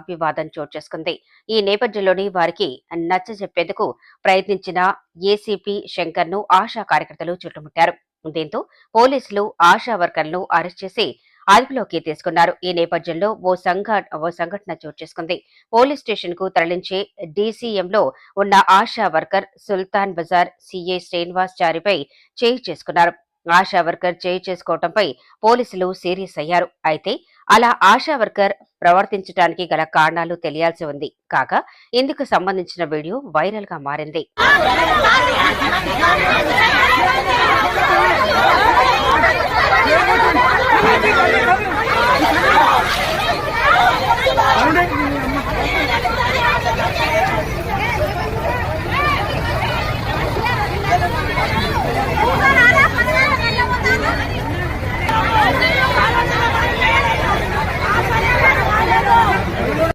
వివాదం చోటు చేసుకుంది. ఈ నేపథ్యంలోని వారికి నచ్చజెప్పేందుకు ప్రయత్నించిన ఏసీపీ శంకర్ను ఆశా కార్యకర్తలు చుట్టుముట్టారు. దీంతో పోలీసులు ఆశా వర్కర్లను అరెస్ట్ చేసి అదుపులోకి తీసుకున్నారు. ఈ నేపథ్యంలో ఓ సంఘటన చోటు చేసుకుంది. పోలీస్ స్టేషన్ కు తరలించే డీసీఎంలో ఉన్న ఆశా వర్కర్ సుల్తాన్ బజార్ సీఐ శ్రీనివాస్ చారిపై చేయి చేసుకున్నారు. ఆశా వర్కర్ చేయి చేసుకోవడంపై పోలీసులు సీరియస్ అయ్యారు. అయితే అలా ఆశా వర్కర్ ప్రవర్తించడానికి గల కారణాలు తెలియాల్సి ఉంది. కాగా ఇందుకు సంబంధించిన వీడియో వైరల్ గా మారింది. How